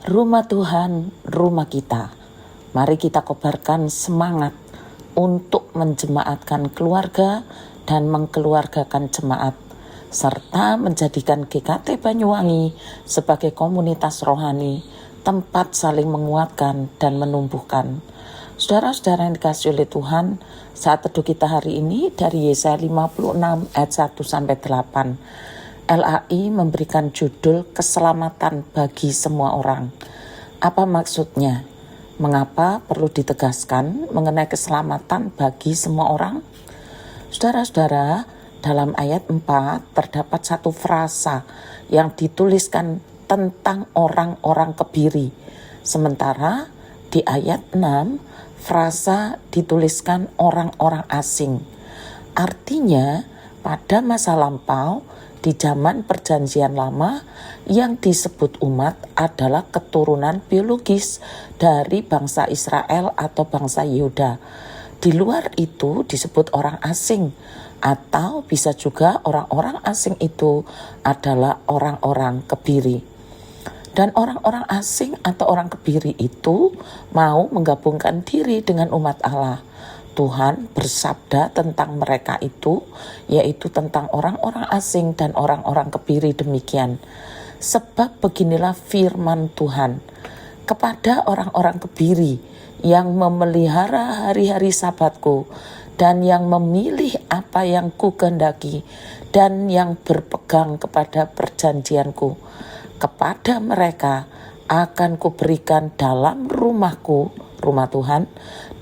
Rumah Tuhan, rumah kita. Mari kita kobarkan semangat untuk menjemaatkan keluarga dan mengkeluargakan jemaat, serta menjadikan GKT Banyuwangi sebagai komunitas rohani, tempat saling menguatkan dan menumbuhkan. Saudara-saudara yang dikasihi oleh Tuhan, saat teduh kita hari ini dari Yesaya 56 ayat 1-8. LAI memberikan judul keselamatan bagi semua orang. Apa maksudnya? Mengapa perlu ditegaskan mengenai keselamatan bagi semua orang? Saudara-saudara, dalam ayat 4 terdapat satu frasa yang dituliskan tentang orang-orang kebiri. Sementara di ayat 6 frasa dituliskan orang-orang asing. Artinya pada masa lampau di zaman perjanjian lama yang disebut umat adalah keturunan biologis dari bangsa Israel atau bangsa Yehuda. Di luar itu disebut orang asing, atau bisa juga orang-orang asing itu adalah orang-orang kebiri. Dan orang-orang asing atau orang kebiri itu mau menggabungkan diri dengan umat Allah. Tuhan bersabda tentang mereka itu, yaitu tentang orang-orang asing dan orang-orang kebiri demikian. Sebab beginilah firman Tuhan kepada orang-orang kebiri yang memelihara hari-hari Sabatku dan yang memilih apa yang kukehendaki dan yang berpegang kepada perjanjianku. Kepada mereka akan kuberikan dalam rumahku, rumah Tuhan,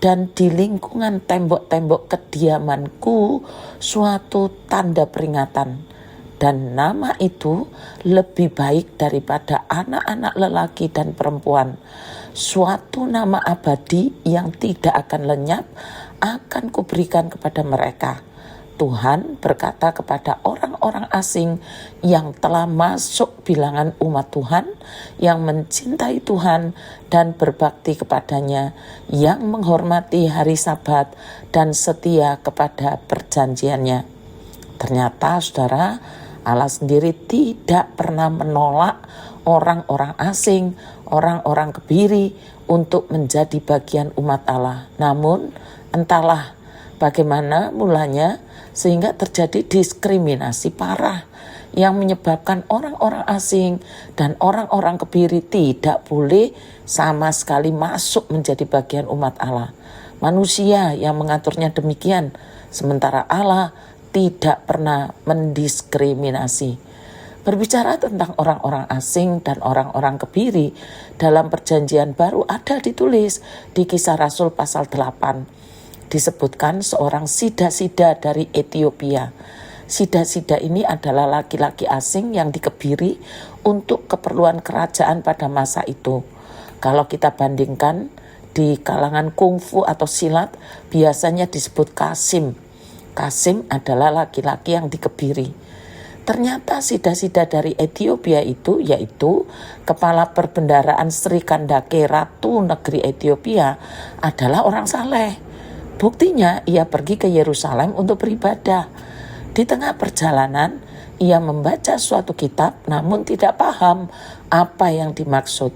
dan di lingkungan tembok-tembok kediamanku suatu tanda peringatan. Dan nama itu lebih baik daripada anak-anak lelaki dan perempuan. Suatu nama abadi yang tidak akan lenyap akan kuberikan kepada mereka. Tuhan berkata kepada orang-orang asing yang telah masuk bilangan umat Tuhan, yang mencintai Tuhan dan berbakti kepadanya, yang menghormati hari Sabat dan setia kepada perjanjiannya. Ternyata saudara, Allah sendiri tidak pernah menolak orang-orang asing, orang-orang kebiri untuk menjadi bagian umat Allah. Namun entahlah bagaimana mulanya sehingga terjadi diskriminasi parah yang menyebabkan orang-orang asing dan orang-orang kebiri tidak boleh sama sekali masuk menjadi bagian umat Allah. Manusia yang mengaturnya demikian, sementara Allah tidak pernah mendiskriminasi. Berbicara tentang orang-orang asing dan orang-orang kebiri, dalam perjanjian baru ada ditulis di Kisah Rasul pasal 8. Disebutkan seorang sida-sida dari Ethiopia. Sida-sida ini adalah laki-laki asing yang dikebiri untuk keperluan kerajaan pada masa itu. Kalau kita bandingkan di kalangan kungfu atau silat, biasanya disebut kasim. Kasim adalah laki-laki yang dikebiri. Ternyata sida-sida dari Ethiopia itu, yaitu kepala perbendaharaan Sri Kandake, Ratu Negeri Ethiopia, adalah orang saleh. Buktinya ia pergi ke Yerusalem untuk beribadah. Di tengah perjalanan ia membaca suatu kitab namun tidak paham apa yang dimaksud.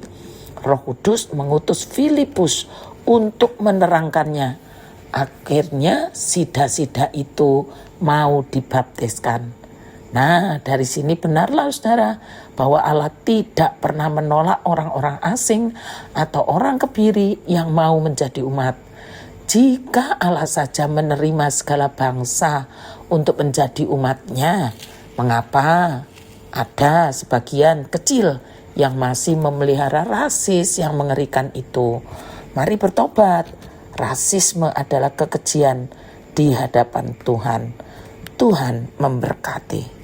Roh Kudus mengutus Filipus untuk menerangkannya. Akhirnya sida-sida itu mau dibaptiskan. Nah, dari sini benarlah saudara bahwa Allah tidak pernah menolak orang-orang asing atau orang kebiri yang mau menjadi umat. Jika Allah saja menerima segala bangsa untuk menjadi umatnya, mengapa ada sebagian kecil yang masih memelihara rasis yang mengerikan itu? Mari bertobat. Rasisme adalah kekejian di hadapan Tuhan. Tuhan memberkati.